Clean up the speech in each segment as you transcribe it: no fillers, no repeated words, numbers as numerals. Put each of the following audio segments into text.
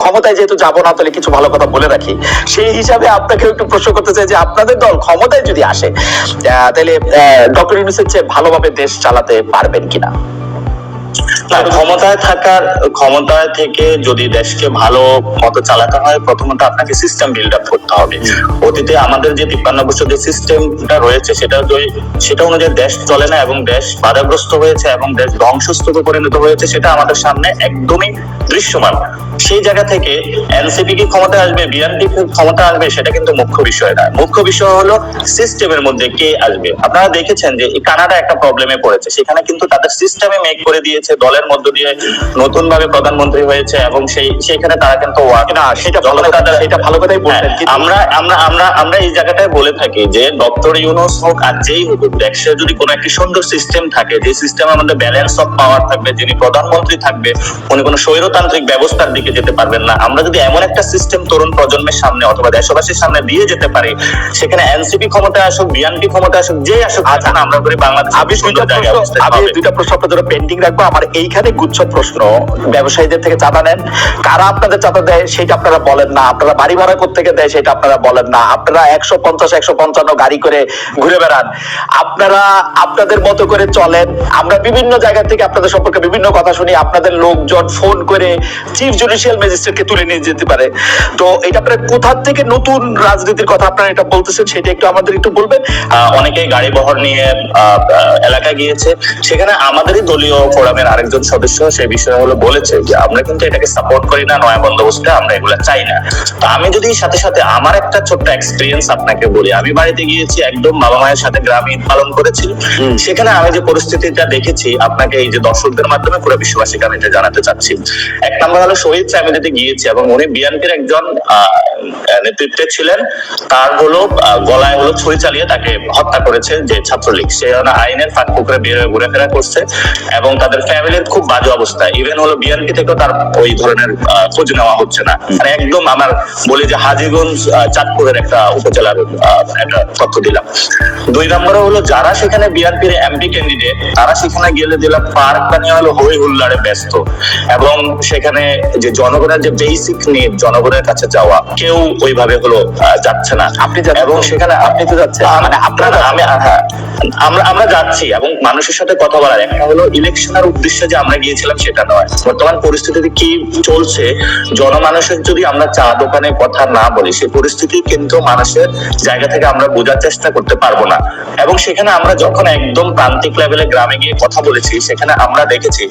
ক্ষমতায় যেহেতু যাবো না, তাহলে কিছু ভালো কথা বলে রাখি। সেই হিসাবে আপনাকে একটু প্রশ্ন করতে চাই যে আপনাদের দল ক্ষমতায় যদি আসে, তাহলে ডক্টর ইউনূসের চেয়ে ভালোভাবে দেশ চালাতে পারবেন কিনা? ক্ষমতায় থেকে যদি দেশকে ভালো মতো চালাতে হয়, প্রথমত আপনাকে সিস্টেম বিল্ড আপ করতে হবে। অতীতে আমাদের যে 53 বছর যে সিস্টেমটা রয়েছে সেটা অনুযায়ী দেশ চলে না এবং দেশ বাধাগ্রস্ত হয়েছে এবং দেশ ধ্বংসস্তূপে পরিণত হয়েছে, সেটা আমাদের সামনে একদমই দৃশ্যমান। সেই জায়গা থেকে এনসিপি কি ক্ষমতায় আসবে, বিএনপি ক্ষমতা আসবে, সেটা কিন্তু মুখ্য বিষয় না। মুখ্য বিষয় হলো সিস্টেমের মধ্যে কে আসবে। আপনারা দেখেছেন যে কানাডা একটা প্রবলেমে পড়েছে, সেখানে কিন্তু তাদের সিস্টেমে মেক করে দিয়েছে, দলের মধ্য দিয়ে নতুন ভাবে প্রধানমন্ত্রী হয়েছে এবং সেইখানে তারা কিন্তু সেটা ভালো কথাই বলছেন। আমরা এই জায়গাটায় বলে থাকি যে ডক্টর ইউনূস হোক আর যেই হোক, দেশে যদি কোনো একটি সুন্দর সিস্টেম থাকে, যে সিস্টেমের মধ্যে ব্যালেন্স অফ পাওয়ার থাকবে, যিনি প্রধানমন্ত্রী থাকবে উনি কোনো স্বৈরতান্ত্রিক ব্যবস্থার দিকে যেতে পারবেন না। আমরা যদি এমন একটা সিস্টেম তরুণ প্রজন্মের সামনে অথবা দেশবাসীর সামনে দিয়ে যেতে পারি, সেখানে এনসিপি ক্ষমতায় আসুক, বিএনপি ক্ষমতায় আসুক, যে আসুক, আমরা করি বাংলাদেশ। আমি দুইটা প্রশ্ন আপনাদের পেন্ডিং রাখবো। আমার এইখানে গুচ্ছ প্রশ্ন, ব্যবসায়ীদের থেকে চাঁদা নেন, কারা আপনাদের চাঁদা দেয় সেটা আপনারা বলেন না, আপনারা বাড়ি ভাড়া কোত্থেকে দেয় সেটা আপনারা বলেন না, আপনারা 150-155 গাড়ি করে ঘুরে বেড়ান, আপনারা আপনাদের মতো করে চলেন। আমরা বিভিন্ন জায়গা থেকে আপনাদের সম্পর্কে বিভিন্ন কথা শুনি, আপনাদের লোকজন ফোন করে চিফ জুডিশিয়াল ম্যাজিস্ট্রেটকে তুলে নিয়ে যেতে পারে। তো এটা আপনারা কোথা থেকে নতুন রাজনীতির কথা আপনারা এটা বলতেছেন, সেটা একটু আমাদের একটু বলবেন। অনেকেই গাড়ি বহর নিয়ে এলাকায় গিয়েছে, সেখানে আমাদেরই দলীয় ফোরামের আরেকজন সদস্য সেই বিষয়ে বলেছে যে আমরা কিন্তু এটাকে সাপোর্ট করি না, নয়া বন্দোবস্তে আমরা এগুলা চাই না। তো আমি যদি সাথে সাথে আমার একটা ছোট্ট এক্সপিরিয়েন্স আপনাকে বলি, আমি বাড়িতে গিয়েছি, একদম বাবা মায়ের সাথে গ্রামে ঈদ পালন করেছি। সেখানে আমি যে পরিস্থিতিটা দেখেছি, আপনাকে এই যে দর্শকদের মাধ্যমে পুরো বিশ্ববাসীকে আমি এটা জানাতে চাচ্ছি। এক নম্বর হলো শহীদ ফ্যামিলিতে গিয়েছি এবং উনি বিএনপির একজন নেতৃত্বে ছিলেন, তার গলায় ছুরি চালিয়ে তাকে হত্যা করেছে যে ছাত্রলীগ। সে আইনের ফাঁক পুকুরে ঘুরেফেরা করছে এবং তাদের ফ্যামিলির খুব বাজে অবস্থা। ইভেন বিএনপি থেকেও তার ওই ধরনের খোঁজ নেওয়া হচ্ছে না। মানে একদম আমার বলি যে হাজীগঞ্জ চাঁদপুরের একটা উপজেলার একটা তথ্য দিলাম। 2 নম্বরে যারা সেখানে বিএনপির এমপি ক্যান্ডিডেট, তারা সেখানে গেলে দিলাম পার্ক বানিয়ে হই হুল্লাড়ে ব্যস্ত এবং সেখানে যে জনগণের যে বেসিক নিড, জনগণের কাছে যাওয়া, কেউ ওইভাবে যাচ্ছে না। এবং সেখানে আপনি তো যাচ্ছেন, মানে আপনারা আমরা যাচ্ছি এবং মানুষের সাথে কথা বলার, একটা ইলেকশনের উদ্দেশ্যে যে আমরা গিয়েছিলাম সেটা নয়। বর্তমান পরিস্থিতিতে কি চলছে, জনমানুষের যদি আমরা চা দোকানে কথা না বলি, সেই পরিস্থিতি কিন্তু মানুষের জায়গা থেকে আমরা বোঝার চেষ্টা করতে পারবো না। এবং সেখানে আমরা যখন একদম প্রান্তিক লেভেলে গ্রামে গিয়ে কথা বলেছি, সেখানে আমরা দেখেছি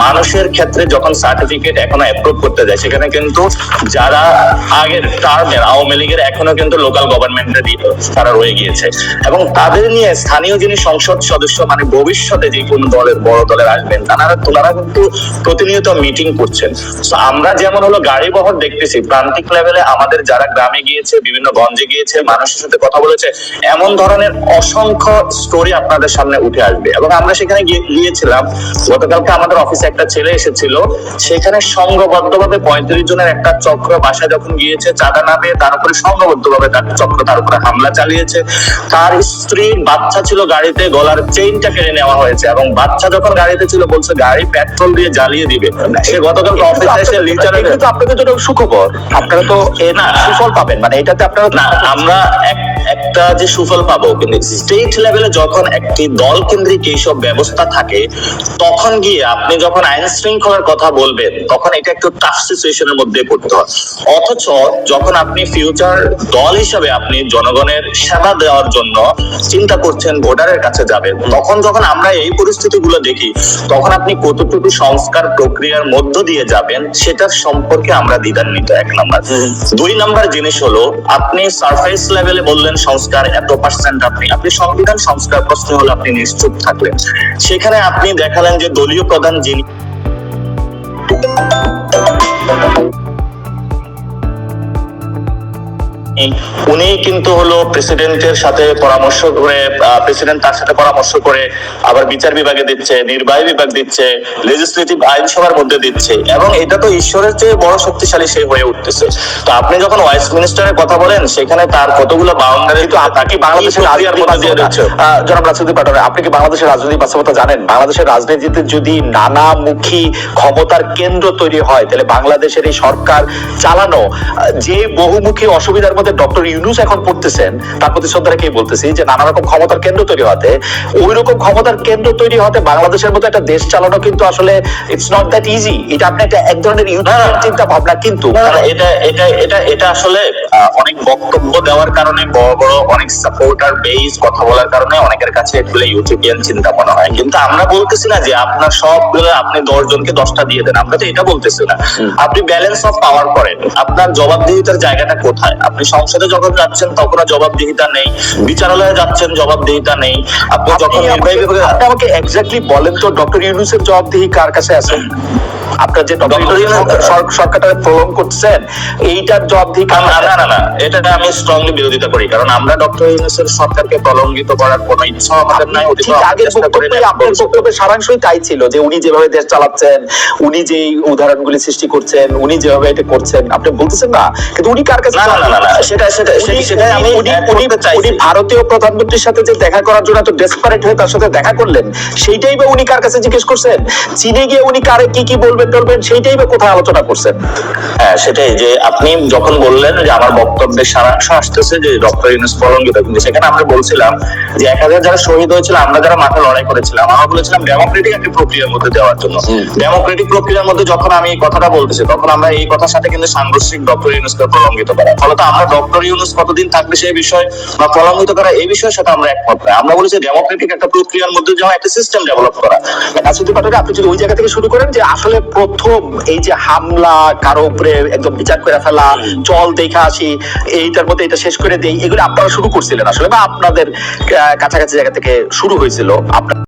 মানুষের ক্ষেত্রে যখন সার্টিফিকেট এখনো অ্যাপ্রুভ করতে যায়, সেখানে কিন্তু যারা আগের টার্মের আওয়ামী লীগের এখনো কিন্তু লোকাল গভর্নমেন্টে তারা রয়ে গিয়েছে এবং তাদের নিয়ে স্থানীয় যিনি সংসদ সদস্য, মানে ভবিষ্যতে যে কোনো দলের বড় দলের আসবেন, তারা কিন্তু প্রতিনিয়ত মিটিং করছেন। আমরা যেমন গাড়ি বহর দেখতেছি প্রান্তিক লেভেলে, আমাদের যারা গ্রামে গিয়েছে, বিভিন্ন গঞ্জে গিয়েছে, মানুষের সাথে কথা বলেছে, এমন ধরনের অসংখ্য স্টোরি আপনাদের সামনে উঠে আসবে। এবং আমরা সেখানে গিয়েছিলাম, গতকালকে আমাদের অফিসে একটা ছেলে এসেছিল, সেখানে সংঘবদ্ধভাবে 35 জনের একটা চক্র বাসায় যখন গিয়েছে, চাঁদা না পেয়ে তার উপরে সংঘবদ্ধভাবে তার চক্র তার উপরে হামলা চালিয়েছে। তার স্ত্রী, বাচ্চা ছিল গাড়িতে, গলার চেইনটা কেড়ে নেওয়া হয়েছে এবং বাচ্চা যখন গাড়িতে ছিল বলছে গাড়ি পেট্রোল দিয়ে জ্বালিয়ে দিবে। সে গতকাল অফিসে এসে কিন্তু আপনাদের জন্য সুখবর, আপনারা তো সুফল পাবেন, মানে এটাতে আপনারা না, আমরা একটা যে সুফল পাবো, কিন্তু স্টেট লেভেলে যখন একটি দল কেন্দ্রিক এইসব ব্যবস্থা থাকে, তখন গিয়ে আপনি যখন আইন শৃঙ্খলার কথা বলবেন, তখন এটা একটু টাফ সিচুয়েশনের মধ্যে পড়তে হয়। অথচ যখন আপনি ফিউচার দল হিসাবে আপনি জনগণের সেবা দেওয়ার জন্য চিন্তা করছেন, ভোটারের কাছে যাবেন, তখন যখন আমরা এই পরিস্থিতিগুলো দেখি, তখন আপনি কতটুকু সংস্কার প্রক্রিয়ার মধ্য দিয়ে যাবেন সেটার সম্পর্কে আমরা দ্বিধান্বিত। 1 নাম্বার। 2 নাম্বার জিনিস আপনি সারফেস লেভেলে বললেন সংস্কার এত %, আপনি সংবিধান সংস্কার প্রশ্ন আপনি নিশ্চুপ থাকলেন। সেখানে আপনি দেখালেন যে দলীয় প্রধান যিনি উনি কিন্তু হলো প্রেসিডেন্টের সাথে পরামর্শ করে, প্রেসিডেন্ট তার সাথে পরামর্শ করে আবার বিচার বিভাগে দিচ্ছে, নির্বাহী বিভাগ দিচ্ছে, লেজিসলেটিভ আইনসভার মধ্যে দিচ্ছে, এবং এটা তো ঈশ্বরের চেয়ে বড় শক্তিশালী সে হয়ে উঠতেছে। তো আপনি যখন ওয়েস্টমিনিস্টারের কথা বলেন, সেখানে তার কতগুলো বাউন্ডারি, কিন্তু আপনি কি বাংলাদেশের রাজনীতির বাস্তবতা, জনাব রাজনীতি পাঠান, আপনি কি বাংলাদেশের রাজনীতির বাস্তবতা জানেন? বাংলাদেশের রাজনীতিতে যদি নানামুখী ক্ষমতার কেন্দ্র তৈরি হয়, তাহলে বাংলাদেশের এই সরকার চালানো যে বহুমুখী অসুবিধার মধ্যে ডক্টর ইউনূস এখন পড়তেছেন, তার প্রতি শ্রদ্ধা রেখেই বলতেছি যে নানা রকম ক্ষমতার কেন্দ্র তৈরি হতে, ওই রকম ক্ষমতার কেন্দ্র তৈরি হতে বাংলাদেশের মতো একটা দেশ চালানো কিন্তু আসলে ইটস নট দ্যাট ইজি। এটা আপনি একটা এক ধরনের ইউটিলিটিয়ান চিন্তা ভাবনা, কিন্তু এটা আসলে অনেক বক্তব্য দেওয়ার কারণে, বড় বড় অনেক সাপোর্টার বেস কথা বলার কারণে অনেকের কাছে এগুলো ইউটিউবিয়ান চিন্তা মনে হয়। কিন্তু আমরা বলতেছি না যে আপনার সবগুলো আপনি 10 জনকে 10টা দিয়ে দেন, আমরা তো এটা বলতেছি না। আপনি ব্যালেন্স অফ পাওয়ার করেন, আপনার জবাবদিহিতার জায়গাটা কোথায়? আপনি সংসদে যখন যাচ্ছেন তখনও জবাবদিহিতা নেই, বিচারালয়ে যাচ্ছেন জবাবদিহিতা নেই, আপনি যখন নির্বাহী বিভাগে, আপনি আমাকে এক্স্যাক্টলি বলেন তো ডক্টর ইউনূসের জবাবদিহি কার কাছে আছে? আপনার যে সরকারটা প্রলং করছেন, এইটার জবাবদিহি না, এটা আমি স্ট্রংলি বিরোধিতা করি, কারণ আমরা ডক্টর ইউনূসের সরকারকে প্রলঙ্ঘিত করার কোনো ইচ্ছা আমাদের নাই। আগের বক্তব্যে আপনার বক্তব্যের সারাংশই তাই ছিল যে উনি যেভাবে দেশ চালাচ্ছেন, উনি যে উদাহরণগুলি সৃষ্টি করছেন, উনি যেভাবে এটা করছেন, আপনি বলতেছেন না, কিন্তু উনি কার কাছে? না, সেটাই আমি উনি ভারতীয় প্রধানমন্ত্রীর সাথে যে দেখা করার জন্য এত ডেসপারেট হয়ে তার সাথে দেখা করলেন, সেইটাই বা উনি কার কাছে জিজ্ঞেস করছেন? চীনে গিয়ে উনি কারে কি কি বলবেন সেইটাই বা কোথায় আলোচনা করছেন? হ্যাঁ, সেটাই যে আপনি যখন বললেন যে আমার বক্তব্যের সারাংশ আসতেছে যে ডক্টর ইউনূস প্রলঙ্ঘিত, কিন্তু সেখানে আমরা বলছিলাম যে 1000 যারা শহীদ হয়েছিল, আমরা যারা মাঠে লড়াই করেছিলাম, আমরা বলেছিলাম ডেমোক্রেটিক একটা প্রক্রিয়ার মধ্যে দেওয়ার জন্য। ডেমোক্রেটিক প্রক্রিয়ার মধ্যে যখন আমি এই কথাটা বলতেছি, তখন আমরা এই কথার সাথে কিন্তু সাংঘর্ষিক ডক্টর ইউনূসকে প্রলঙ্ঘিত করা, ফলত আমরা ডক্টর ইউনূস কতদিন থাকবে সেই বিষয় বা প্রলঙ্ঘিত করা, এই বিষয়ের সাথে আমরা একমত নই। আমরা বলেছি ডেমোক্রেটিক একটা প্রক্রিয়ার মধ্যে যাওয়া, একটা সিস্টেম ডেভেলপ করা। রাজনীতি পাঠালে আপনি যদি ওই জায়গা থেকে শুরু করেন যে আসলে প্রথম এই যে হামলা, কারো উপরে একদম বিচার করে ফেলা, চল দেখা আসি, এইটার মধ্যে এটা শেষ করে দেই, এগুলো আপনারা শুরু করছিলেন আসলে, বা আপনাদের কাছাকাছি জায়গা থেকে শুরু হয়েছিল? আপনার